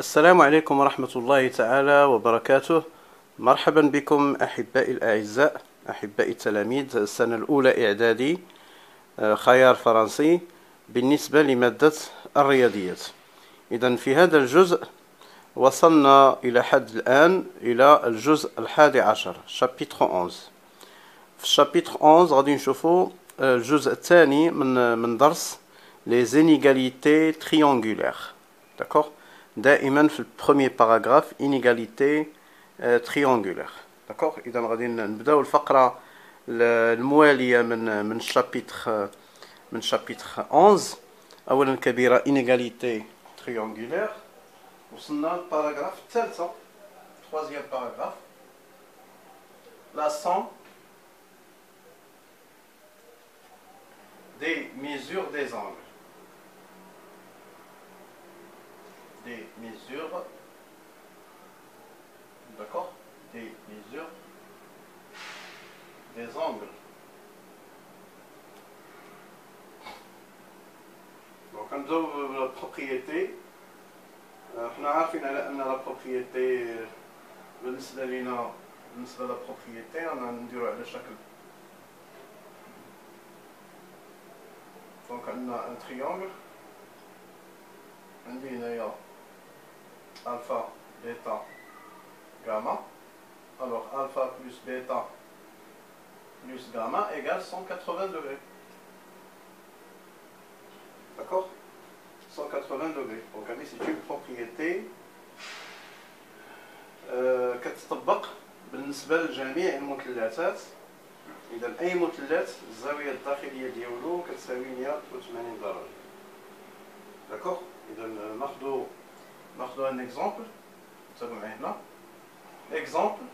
السلام عليكم ورحمة الله تعالى وبركاته. مرحبا بكم أحبائي الأعزاء، أحبائي التلاميذ السنة الأولى إعدادي خيار فرنسي بالنسبة لمادة الرياضيات. إذن في هذا الجزء وصلنا إلى حد الآن إلى الجزء 11 شابيتر 11. في الشابيتر 11 غادي نشوفوا الجزء الثاني من درس les inégalités triangulaires. D'accord? دائما في البروميي باراغراف inégalité triangulaire. D'accord? إذا غادي نبداو الفقرة الموالية من شابيتر 11. أولا كبيرة inégalité triangulaire. وصلنا للباراغراف الثالثة troisième paragraphe. La somme des mesures des angles. Des mesures, d'accord, des mesures des angles. Donc نبداو la propriété. احنا عارفين على ان la propriété بالنسبه لنا بالنسبه لا propriété انا نديرو على شكل. Donc عندنا un triangle. عندي هنايا alpha, bêta, gamma. Alors alpha plus bêta plus gamma égale 180 degrés. D'accord? 180 degrés. Donc c'est une propriété كتطبق بالنسبة لجميع المثلثات. إذا أي مثلث الزاوية الداخلية ديالو كتساوي 180 درجة. D'accord? إذا ناخذ un exemple. تابعوا معايا هنا. Exemple.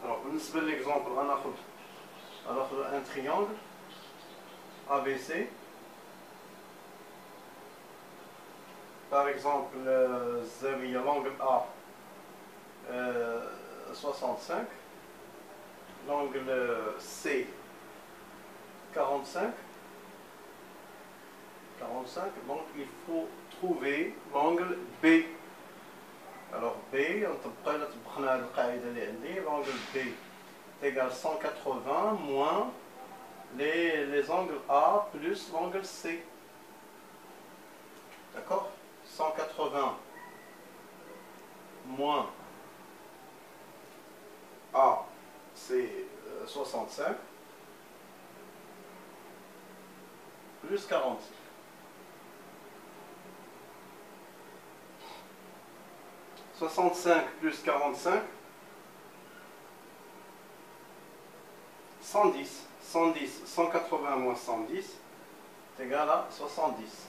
Alors بالنسبة للإكزامبل غناخذ un triangle ABC. Par exemple, الزاوية l'angle A 65, l'angle C 45. Donc il faut trouver l'angle B. Alors B, طبقنا هذه القاعدة اللي عندي. L'angle B égale 180 moins les angles A plus l'angle C. D'accord? 180 moins A, c'est 65 plus 40. 65 plus 45, 110. 180 moins 110 est égal à 70.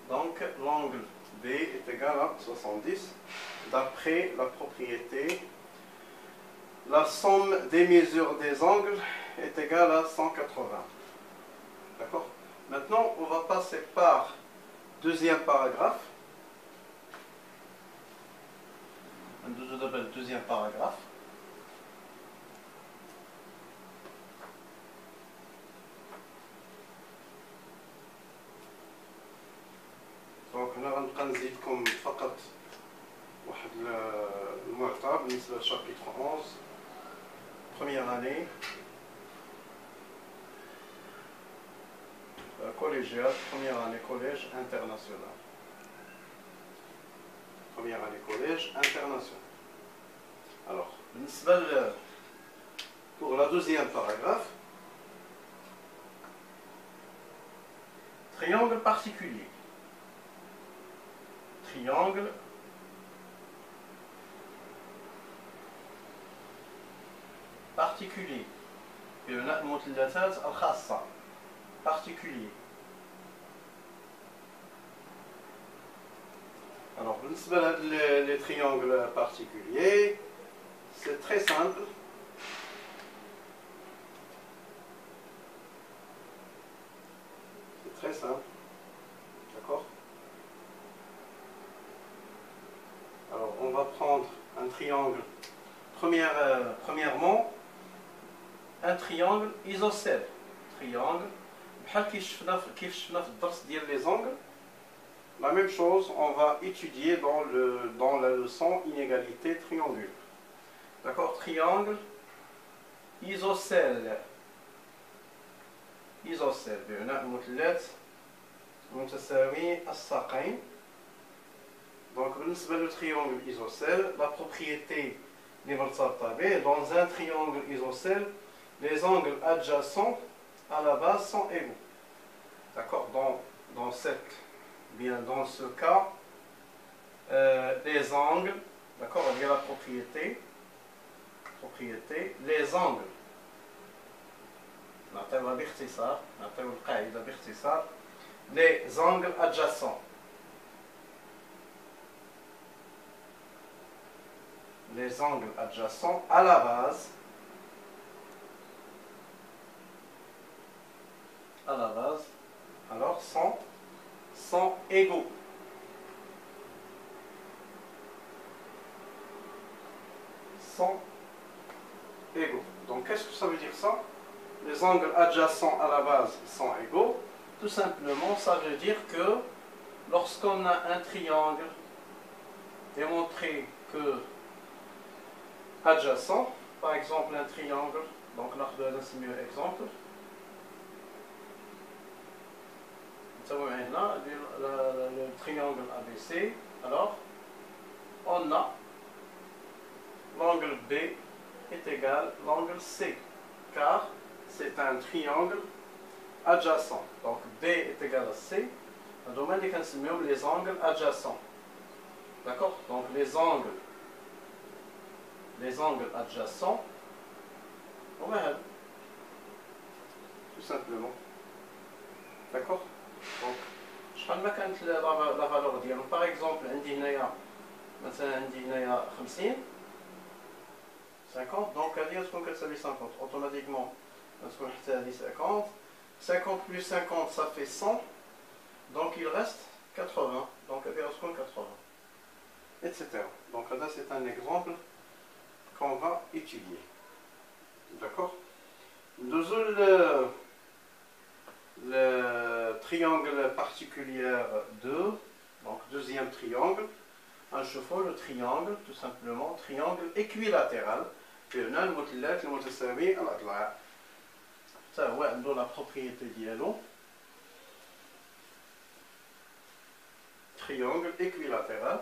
Donc l'angle B est égal à 70 d'après la propriété. La somme des mesures des angles est égale à 180. D'accord? Maintenant, on va passer par deuxième paragraphe. Deuxième paragraphe. دونك هنا غنبقى نزيدكم فقط واحد المعطى بالنسبة لشابيتر 11 première année collégiale, première année collège international. Première année collège international. Alors, pour la deuxième paragraphe, triangle particulier. Triangle particulier. المثلثات الخاصة. Particulier. Alors, les triangles particuliers, c'est très simple. C'est très simple. D'accord? Alors, on va prendre un triangle. Premièrement, un triangle isocèle. Triangle. بحال كيف شفنا في الدرس ديال لي زونغل. La même chose, on va étudier dans la leçon inégalité triangulaire. D'accord? Triangle isocèle. Isocèle بمعنى المثلث متساوي الساقين. Donc, بالنسبة le triangle isocèle, la propriété dans un triangle isocèle, les angles adjacents à la base sont égaux. D'accord? Dans ce cas, les angles, d'accord, il y a la propriété, les angles, les angles adjacents. Les angles adjacents à la base, alors sont égaux. Sont égaux. Donc qu'est-ce que ça veut dire ça? Les angles adjacents à la base sont égaux. Tout simplement, ça veut dire que lorsqu'on a un triangle démontré que adjacent, par exemple un triangle, donc là c'est mieux exemple. Le triangle ABC, alors on a l'angle B est égal à l'angle C, car c'est un triangle adjacent. Donc B est égal à C, les angles adjacents. D'accord? Donc les angles adjacents, on va tout simplement. D'accord? Donc, je prends la valeur ديالو. Par exemple, عندي هنايا مثلا عندي هنايا 50, donc هذه تكون كتساوي 50 automatiquement تكون حتى هذه 50 plus 50 ça fait 100, donc il reste 80, donc هذه تكون 80, etc. Donc là c'est un exemple qu'on va étudier. D'accord? Le triangle particulier 2, donc deuxième triangle, un chevaux, le triangle, tout simplement, triangle équilatéral. هنا المثلث المتساوي الأضلاع. Ça هو عنده la propriété ديالو. Triangle équilatéral.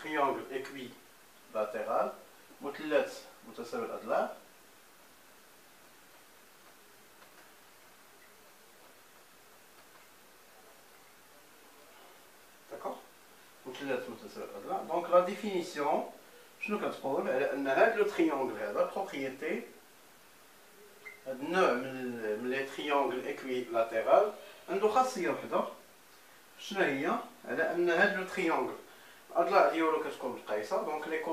Triangle équilatéral, مثلث متساوي الأضلاع. D'accord? مثلث متساوي الأضلاع. Donc la définition, شنو كتقول على أن هذا لو triangle هذا propriété هذا النوع من لي triangle équilatéral عنده خاصية وحدة. شنو هي؟ على أن هذا لو triangle الأضلاع ديالو كتكون متقايسة، دونك لي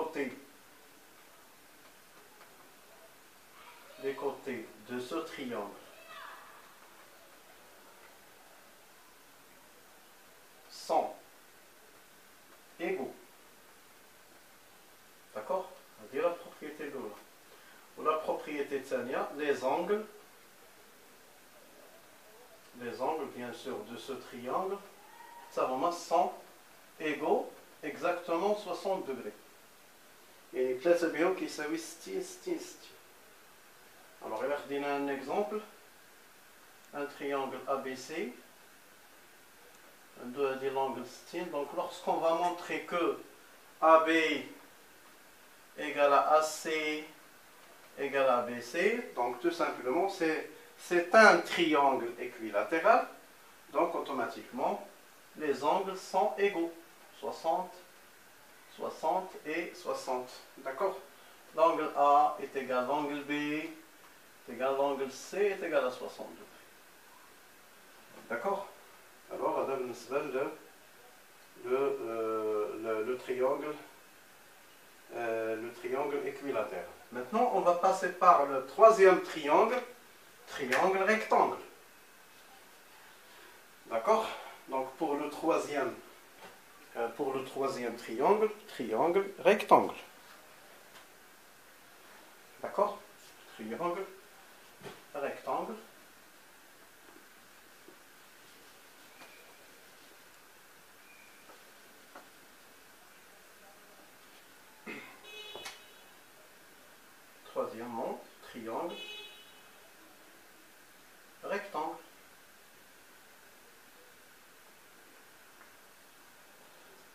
côtés de ce triangle sont égaux. D'accord? On dit la propriété de l'autre. Ou la propriété de Tania, les angles bien sûr de ce triangle, ça vraiment sont égaux exactement 60 degrés. Et ثلاثة بهم كيساوي 60 60 60. Alors, il y a un exemple, un triangle ABC, de l'angle 60. Donc, lorsqu'on va montrer que AB égale à AC égale à ABC, donc tout simplement, c'est un triangle équilatéral. Donc, automatiquement, les angles sont égaux. 60, 60 et 60. D'accord? L'angle A est égal à l'angle B, est égal à l'angle C, est égal à 60 degrés. D'accord? Alors, le triangle équilatéral. Maintenant, on va passer par le troisième triangle rectangle. D'accord? Donc, pour le troisième pour le troisième triangle, triangle rectangle. D'accord? Triangle rectangle. Troisièmement, triangle rectangle.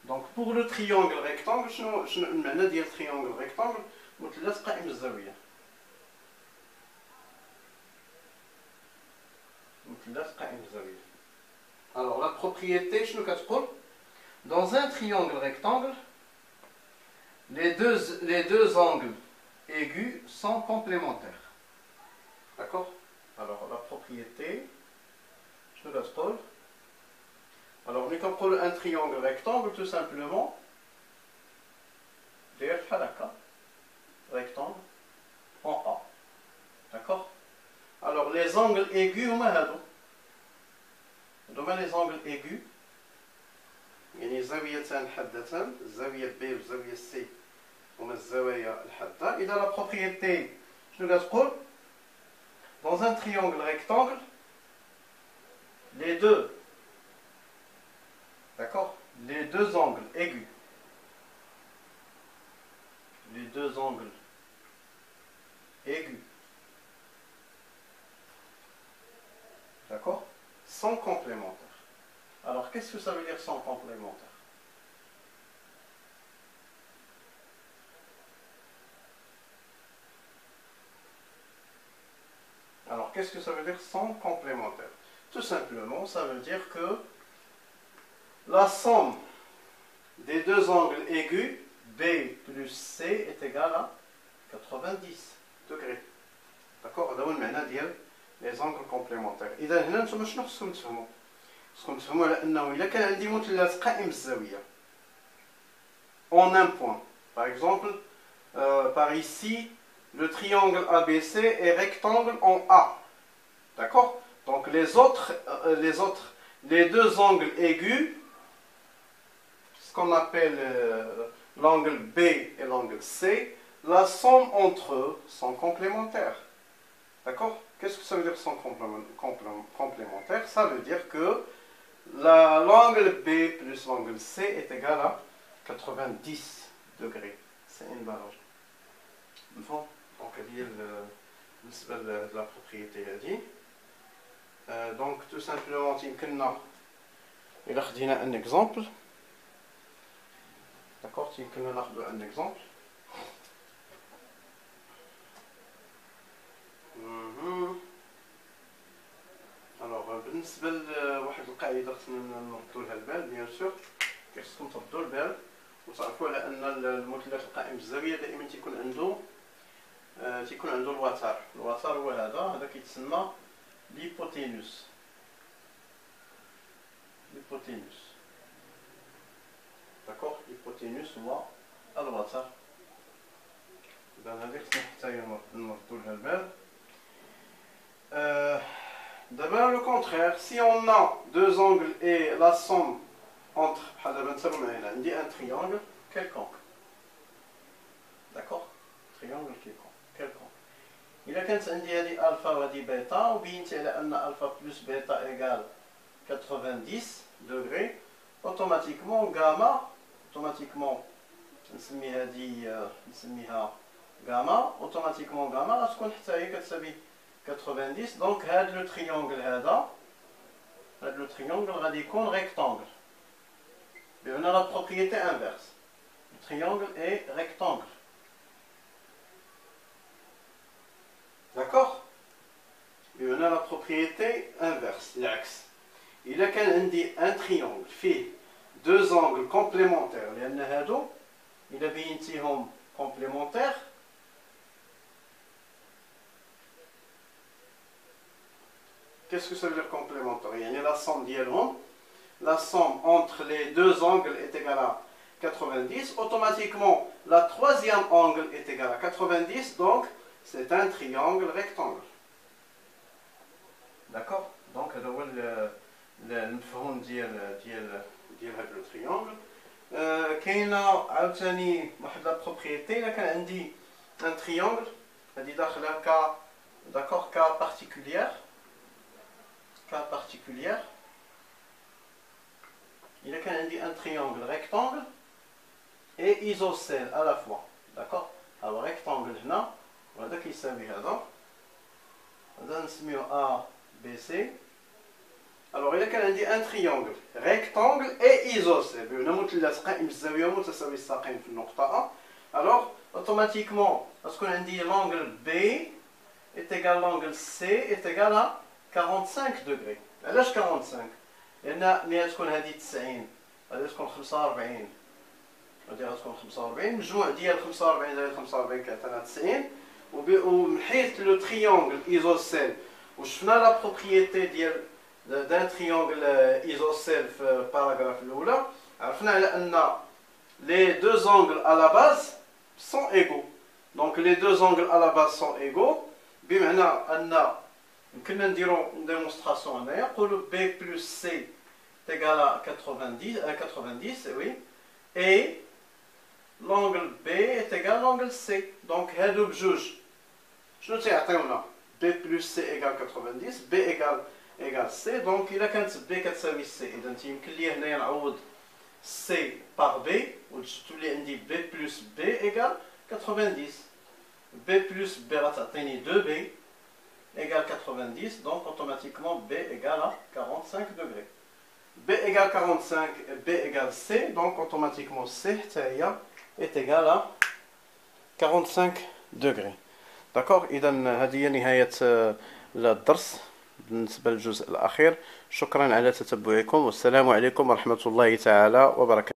Donc pour le triangle rectangle, شنو المعنى ديال triangle rectangle؟ مثلث قائم الزاوية. مثلث قائم الزاوية. Alors la propriété شنو كتقول؟ Dans un triangle rectangle, les deux angles aigus sont complémentaires. D'accord? Alors la propriété شنو كتقول؟ Alors, nous avons un triangle rectangle, tout simplement. Rectangle en A. D'accord? Alors, les angles aigus, les angles aigus. يعني زاويتان حادتان الزاوية B والزاوية C هما الزوايا الحادة. إذا la propriété شنو كتقول؟ Dans un triangle rectangle, les deux, d'accord, les deux angles aigus, d'accord, sont complémentaires. Alors, qu'est-ce que ça veut dire sont complémentaires? Alors, qu'est-ce que ça veut dire sont complémentaires? Tout simplement, ça veut dire que la somme des deux angles aigus, B plus C, est égale à 90 degrés. D'accord? هذا هو المعنى ديال les angles complémentaires. إذا هنا نتوما شنو خصكم تفهموا؟ خصكم تفهموا على أنه إلا كان عندي مثلث قائم الزاوية en un point, par exemple, par ici, le triangle ABC est rectangle en A. D'accord? Donc les deux angles aigus, ce qu'on appelle l'angle B et l'angle C, la somme entre eux sont complémentaires. D'accord? Qu'est-ce que ça veut dire sont complémentaires? Ça veut dire que l'angle B plus l'angle C est égal à 90 degrés. C'est une barrage. Bon, donc il y a la propriété dit. Donc tout simplement, il a un exemple. D'accord, il y a un exemple. Alors, بالنسبة لواحد القاعدة خصنا نردو لها البال بيان سور، كيخصكم تردو البال وتعرفوا على أن المثلث القائم بالزاوية دائما تيكون عنده الوتر. الوتر هو هذا كيتسمى l'hypoténuse. D'accord? L'hypoténuse هو الوتر. إذا هذه خصنا حتى نردو لها البال. D'abord le contraire, si on a deux angles et la somme entre un triangle quelconque. D'accord? Triangle quelconque. إذا كانت عندي هذه ألفا وهذه بيتا وبينت على أن ألفا بلس بيتا إيكال 90 degrés, automatiquement غاما نسميها غاما automatiquement غاما غتكون حتى هي كتساوي 90. دونك هذا لو تريونغل هذا لو تريونغل غادي يكون ريكتانغل بأن لا بروبريتي انفيرس. Le triangle est rectangle. D'accord? بأن la propriété inverse, العكس. إذا كان عندي un triangle فيه deux angles complémentaires لأن هادو إذا بينتيهم complémentaires qu'est-ce que ça veut dire complémentaire? يعني la somme ديالهم la somme entre les deux angles est égale à 90, automatiquement la troisième angle est égal à 90, donc c'est un triangle rectangle. D'accord? Donc هذا هو المفهوم ديال هذا التريانغل. كاينه عاوتاني واحد لا بروبريتي. الا كان عندي ان تريونغل هادي داخلها كا داكوغ كا بارتيكولير الا كان عندي ان تريونغل ريكتانغل اي ايزوسيل à la fois. داكوغ هو ريكتانغل هنا وهذا كيساوي هذا نسميوه ا بي سي. الوغ الا كان عندي ان تريونغل ريكتانغل اي ايزوسيل بمعنى متلاصقين بالزاويه متساوي الساقين في النقطه ا، الوغ اوتوماتيكمون غتكون عندي لونغل بي est égal à l'angle C est égal à 45 degrés. علاش 45؟ لان ملي تكون هذه 90 غادي تكون 45 غادي تكون 45 مجموع ديال 45 زائد 45 كيعطينا 90. ومن حيث لو تريونغل ايزوسيل وشفنا لا بروبريتي ديال دان تريونغل ايزوسيل في الباراغراف الاولى، عرفنا على ان لي دو زونغل à la base sont égaux. donc les deux angles à la base sont égaux بمعنى ان يمكننا نديرو ديمونستراسيون هنايا نقولوا بي بلس سي تيغال 90 oui et l'angle B est égal à l'angle C. donc هادو بجوج شنو تيعطيونا؟ B plus C égale 90 B égale C. donc الا كانت B كتساوي C اذا تيمكن لي هنايا نعوض C par B وتولي عندي B plus B égale 90. B plus B غتعطيني 2B égale 90. donc automatiquement B égale à 45 degrés. B égale 45 B égale C. donc automatiquement C est égal à 45 degrés. d'accord. إذا هذه هي نهاية الدرس بالنسبة للجزء الأخير. شكرا على تتبعكم والسلام عليكم ورحمة الله تعالى وبركاته.